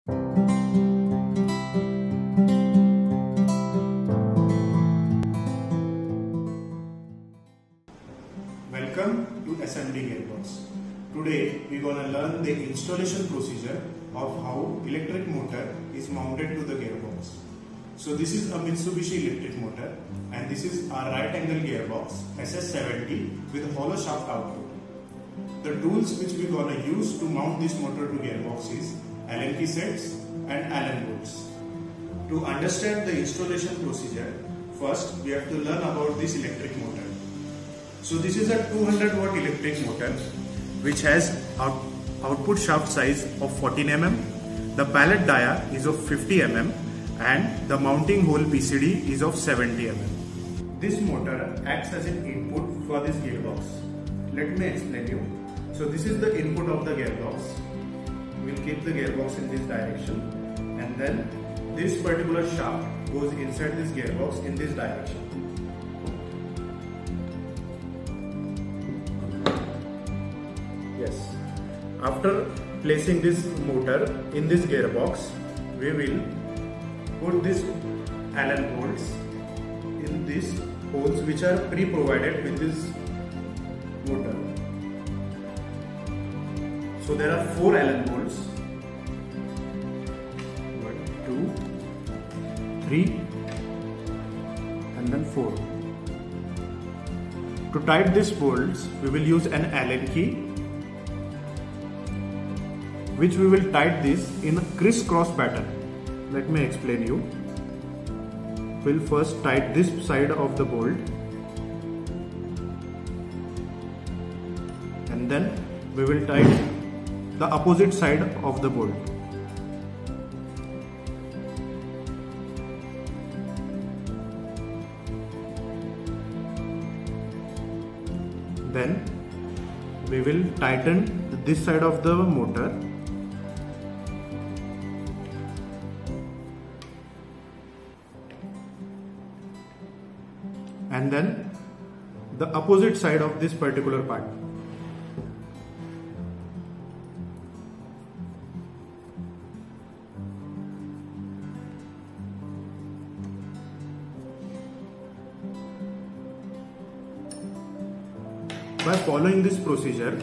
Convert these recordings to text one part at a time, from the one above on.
Welcome to Assembly Gearbox. Today we are going to learn the installation procedure of how electric motor is mounted to the gearbox. So this is a Mitsubishi electric motor and this is a right angle gearbox SS70 with hollow shaft output. The tools which we are going to use to mount this motor to gearbox is Allen key sets and Allen bolts. To understand the installation procedure, first we have to learn about this electric motor. So this is a 200 watt electric motor which has output shaft size of 14 mm, the pallet dia is of 50 mm and the mounting hole PCD is of 70 mm. This motor acts as an input for this gearbox. Let me explain you. So this is the input of the gearbox. We will keep the gearbox in this direction and then this particular shaft goes inside this gearbox in this direction. Yes. After placing this motor in this gearbox, we will put this Allen bolts in these holes which are pre-provided with this motor. So there are 4 Allen bolts. 1, 2, 3 and then 4. To tighten these bolts, we will use an Allen key, which we will tighten this in a crisscross pattern. Let me explain you. We'll first tighten this side of the bolt and then we will tighten the opposite side of the bolt. Then we will tighten this side of the motor and then the opposite side of this particular part. By following this procedure,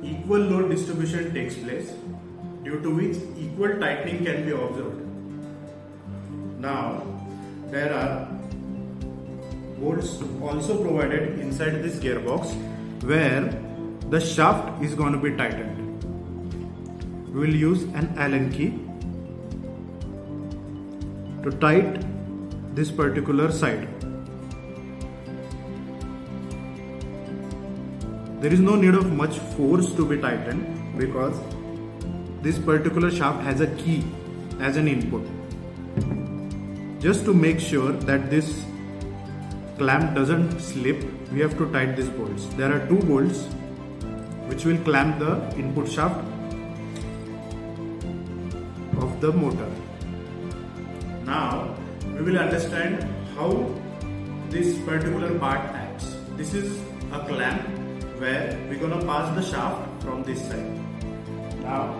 equal load distribution takes place, due to which equal tightening can be observed. Now, there are bolts also provided inside this gearbox where the shaft is going to be tightened. We will use an Allen key to tighten this particular side. There is no need of much force to be tightened because this particular shaft has a key as an input. Just to make sure that this clamp doesn't slip, we have to tighten these bolts. There are 2 bolts which will clamp the input shaft of the motor. Now we will understand how this particular part acts. This is a clamp where we're going to pass the shaft from this side. Now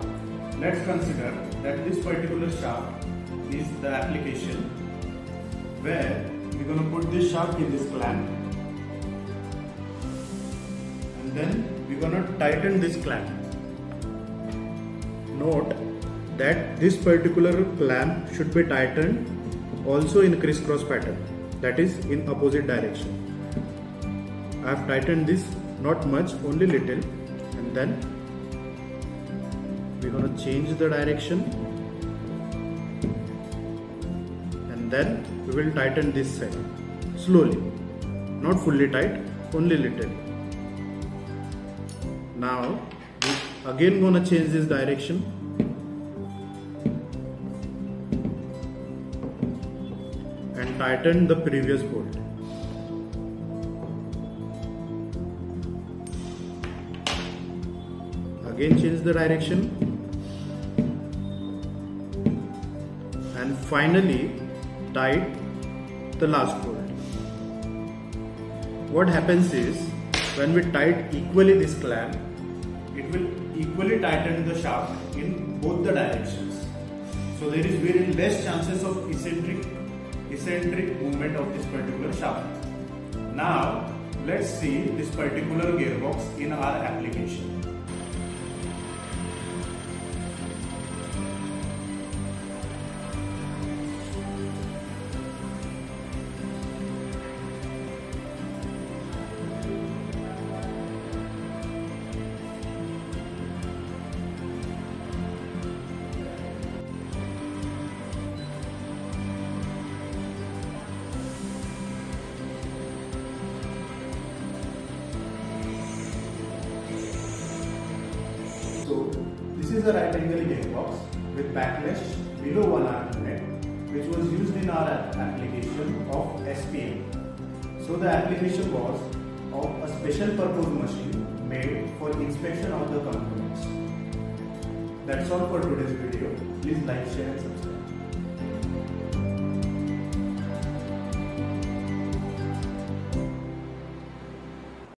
let's consider that this particular shaft is the application where we're going to put this shaft in this clamp and then we're going to tighten this clamp. Note that this particular clamp should be tightened also in crisscross pattern, that is in opposite direction. I have tightened this not much, only little, and then we're going to change the direction and then we will tighten this side slowly, not fully tight, only little. Now we again going to change this direction and tighten the previous bolt. Again change the direction and finally tighten the last bolt. What happens is when we tighten equally this clamp, it will equally tighten the shaft in both the there is very less chances of eccentric movement of this particular shaft. Now let's see this particular gearbox in our application. So this is a right angle gearbox with backlash below 1 RPM, which was used in our application of SPM. So the application was of a special purpose machine made for inspection of the components. That's all for today's video. Please like, share and subscribe.